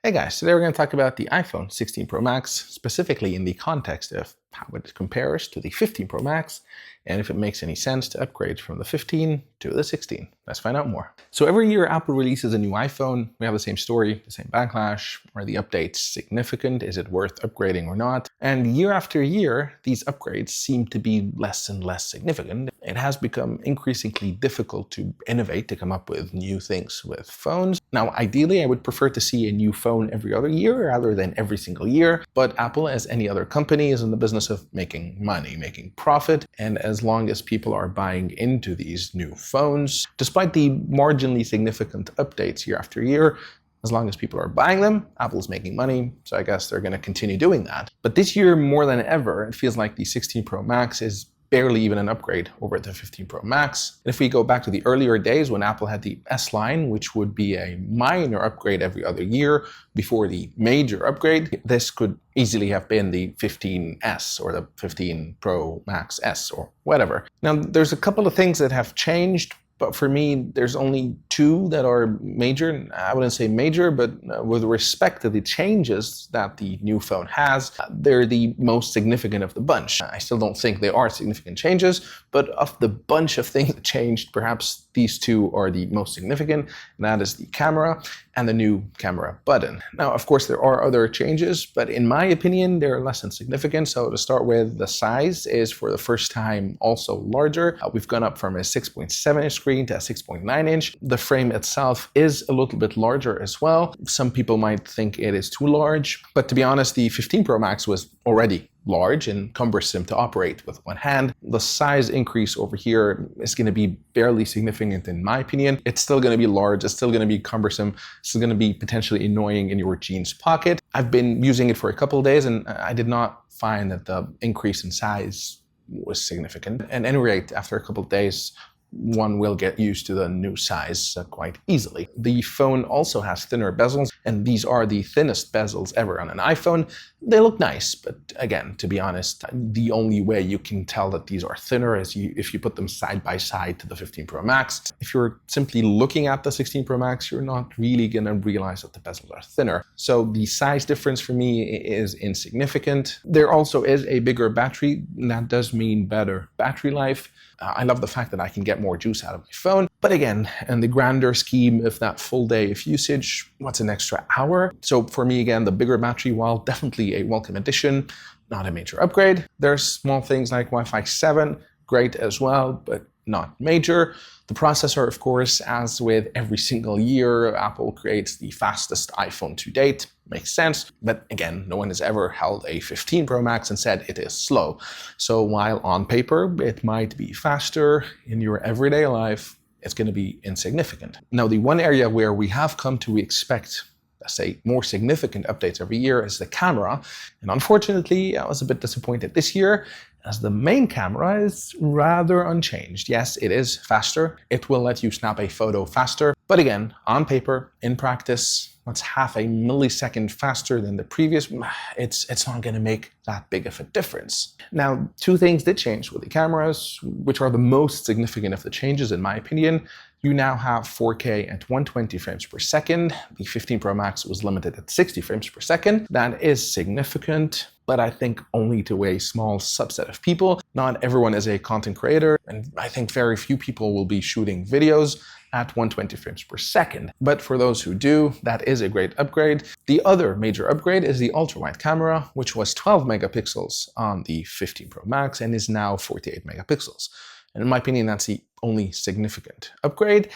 Hey guys, today we're going to talk about the iPhone 16 Pro Max, specifically in the context of how it compares to the 15 Pro Max and if it makes any sense to upgrade from the 15 to the 16. Let's find out more. So every year Apple releases a new iPhone. We have the same story, the same backlash. Are the updates significant? Is it worth upgrading or not? And year after year, these upgrades seem to be less and less significant. It has become increasingly difficult to innovate, to come up with new things with phones. Now, ideally, I would prefer to see a new phone every other year rather than every single year. But Apple, as any other company, is in the business of making money, making profit. And as long as people are buying into these new phones, despite the marginally significant updates year after year, as long as people are buying them, Apple's making money, so I guess they're going to continue doing that. But this year, more than ever, it feels like the 16 Pro Max is barely even an upgrade over the 15 Pro Max. If we go back to the earlier days when Apple had the S line, which would be a minor upgrade every other year before the major upgrade, this could easily have been the 15S or the 15 Pro Max S or whatever. Now, there's a couple of things that have changed, but for me, there's only two that are major. I wouldn't say major, but with respect to the changes that the new phone has, they're the most significant of the bunch. I still don't think they are significant changes, but of the bunch of things that changed, perhaps these two are the most significant, and that is the camera and the new camera button. Now, of course, there are other changes, but in my opinion, they're less than significant. So to start with, the size is for the first time also larger. We've gone up from a 6.7-inch screen to a 6.9-inch. The frame itself is a little bit larger as well. Some people might think it is too large, but to be honest, the 15 Pro Max was already large and cumbersome to operate with one hand. The size increase over here is going to be barely significant in my opinion. It's still going to be large, it's still going to be cumbersome, it's still going to be potentially annoying in your jeans pocket. I've been using it for a couple of days and I did not find that the increase in size was significant. At any rate, after a couple of days, one will get used to the new size quite easily. The phone also has thinner bezels, and these are the thinnest bezels ever on an iPhone. They look nice, but again, to be honest, the only way you can tell that these are thinner is if you put them side by side to the 15 Pro Max. If you're simply looking at the 16 Pro Max, you're not really going to realize that the bezels are thinner. So the size difference for me is insignificant. There also is a bigger battery, and that does mean better battery life. I love the fact that I can get more juice out of my phone. But again, in the grander scheme of that full day of usage, what's an extra hour? So for me, again, the bigger battery, while definitely a welcome addition, not a major upgrade. There's small things like Wi-Fi 7, great as well, but not major. The processor, of course, as with every single year, Apple creates the fastest iPhone to date. Makes sense. But again, no one has ever held a 15 Pro Max and said it is slow. So while on paper, it might be faster, in your everyday life, it's going to be insignificant. Now, the one area where we have come to expect, let's say, more significant updates every year is the camera. And unfortunately, I was a bit disappointed this year, as the main camera is rather unchanged. Yes, it is faster. It will let you snap a photo faster. But again, on paper, in practice, what's half a millisecond faster than the previous, it's not going to make that big of a difference. Now, two things did change with the cameras, which are the most significant of the changes in my opinion. You now have 4K at 120 frames per second. The 15 Pro Max was limited at 60 frames per second. That is significant, but I think only to a small subset of people. Not everyone is a content creator, and I think very few people will be shooting videos at 120 frames per second. But for those who do, that is a great upgrade. The other major upgrade is the ultra-wide camera, which was 12 megapixels on the 15 Pro Max and is now 48 megapixels. And in my opinion, that's the only significant upgrade.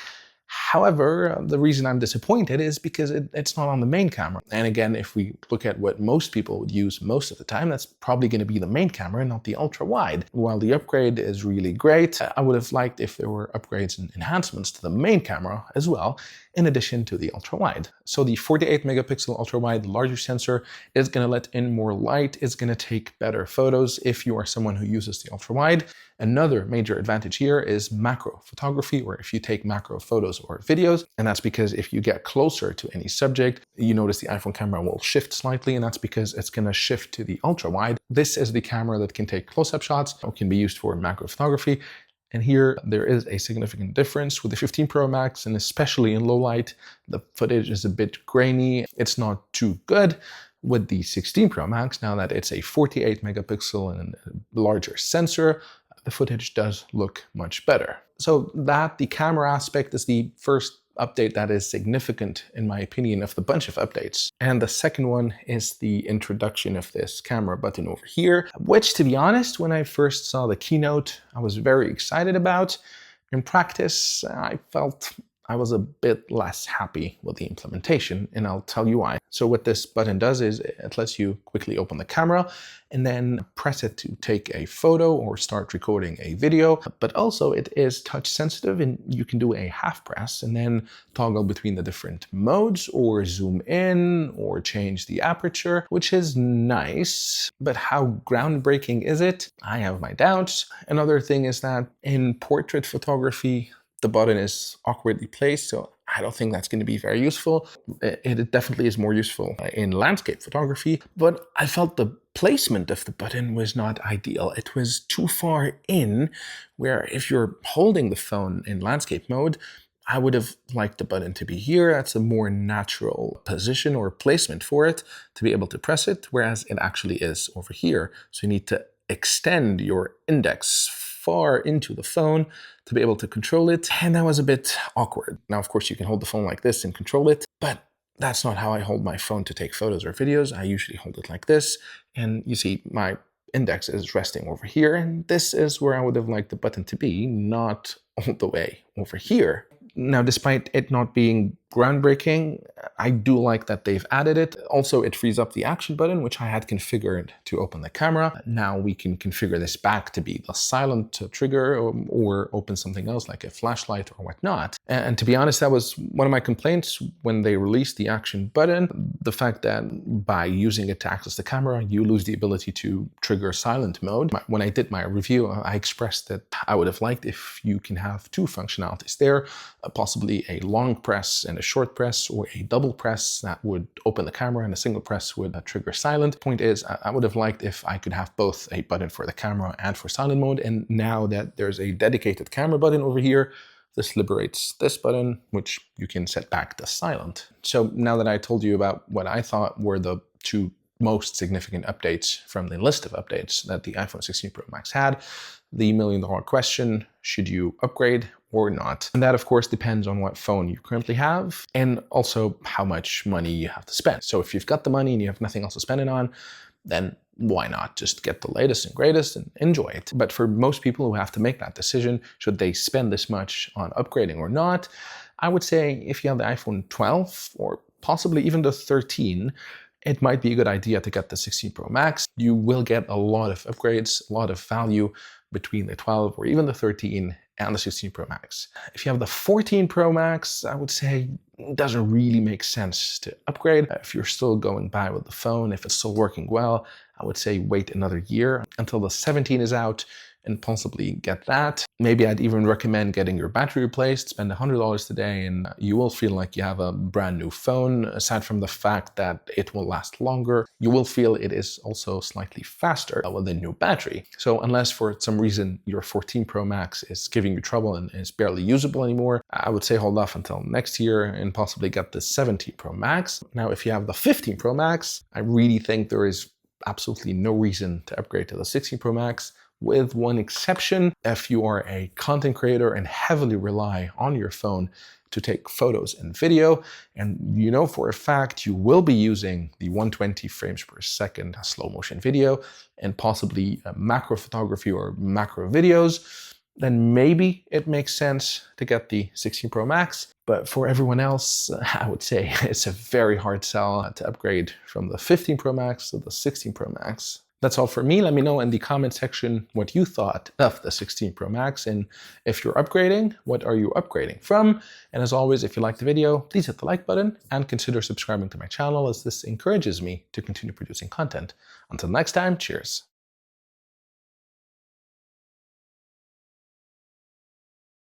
However, the reason I'm disappointed is because it's not on the main camera. And again, if we look at what most people would use most of the time, that's probably going to be the main camera, not the ultra-wide. While the upgrade is really great, I would have liked if there were upgrades and enhancements to the main camera as well, in addition to the ultra-wide. So the 48 megapixel ultra-wide larger sensor is going to let in more light. It's going to take better photos if you are someone who uses the ultra-wide. Another major advantage here is macro photography, or if you take macro photos or videos. And that's because if you get closer to any subject, you notice the iPhone camera will shift slightly, and that's because it's going to shift to the ultra-wide. This is the camera that can take close-up shots or can be used for macro photography. And here there is a significant difference with the 15 Pro Max, and especially in low light, the footage is a bit grainy. It's not too good. With the 16 Pro Max, now that it's a 48 megapixel and a larger sensor, the footage does look much better. So the camera aspect is the first update that is significant, in my opinion, of the bunch of updates. And the second one is the introduction of this camera button over here, which, to be honest, when I first saw the keynote, I was very excited about. In practice, I felt I was a bit less happy with the implementation, and I'll tell you why. So what this button does is it lets you quickly open the camera and then press it to take a photo or start recording a video. But also it is touch sensitive, and you can do a half press and then toggle between the different modes or zoom in or change the aperture, which is nice. But how groundbreaking is it? I have my doubts. Another thing is that in portrait photography, the button is awkwardly placed, so I don't think that's going to be very useful. It definitely is more useful in landscape photography, but I felt the placement of the button was not ideal. It was too far in, where if you're holding the phone in landscape mode, I would have liked the button to be here. That's a more natural position or placement for it to be able to press it, whereas it actually is over here. So you need to extend your index far into the phone to be able to control it, and that was a bit awkward. Now, of course, you can hold the phone like this and control it, but that's not how I hold my phone to take photos or videos. I usually hold it like this, and you see my index is resting over here, and this is where I would have liked the button to be, not all the way over here. Now, despite it not being groundbreaking, I do like that they've added it. Also, it frees up the action button, which I had configured to open the camera. Now we can configure this back to be the silent trigger or open something else like a flashlight or whatnot. And to be honest, that was one of my complaints when they released the action button. The fact that by using it to access the camera, you lose the ability to trigger silent mode. When I did my review, I expressed that I would have liked if you can have two functionalities there, possibly a long press and a short press, or a double press that would open the camera and a single press would trigger silent. Point is, I would have liked if I could have both a button for the camera and for silent mode. And now that there's a dedicated camera button over here, this liberates this button, which you can set back to silent. So now that I told you about what I thought were the two most significant updates from the list of updates that the iPhone 16 Pro Max had, the million-dollar question, should you upgrade or not? And that, of course, depends on what phone you currently have and also how much money you have to spend. So if you've got the money and you have nothing else to spend it on, then why not just get the latest and greatest and enjoy it? But for most people who have to make that decision, should they spend this much on upgrading or not, I would say if you have the iPhone 12 or possibly even the 13, it might be a good idea to get the 16 Pro Max. You will get a lot of upgrades, a lot of value between the 12 or even the 13 and the 16 Pro Max. If you have the 14 Pro Max, I would say it doesn't really make sense to upgrade. If you're still going by with the phone, if it's still working well, I would say wait another year until the 17 is out and possibly get that. Maybe I'd even recommend getting your battery replaced, spend $100 today, and you will feel like you have a brand new phone. Aside from the fact that it will last longer, you will feel it is also slightly faster with a new battery. So unless for some reason your 14 Pro Max is giving you trouble and is barely usable anymore, I would say hold off until next year and possibly get the 17 Pro Max. Now, if you have the 15 Pro Max, I really think there is absolutely no reason to upgrade to the 16 Pro Max. With one exception, if you are a content creator and heavily rely on your phone to take photos and video, and you know for a fact you will be using the 120 frames per second slow motion video and possibly macro photography or macro videos, then maybe it makes sense to get the 16 Pro Max. But for everyone else, I would say it's a very hard sell to upgrade from the 15 Pro Max to the 16 Pro Max. That's all for me. Let me know in the comment section what you thought of the 16 Pro Max, and if you're upgrading, what are you upgrading from? And as always, if you liked the video, please hit the like button and consider subscribing to my channel, as this encourages me to continue producing content. Until next time, cheers.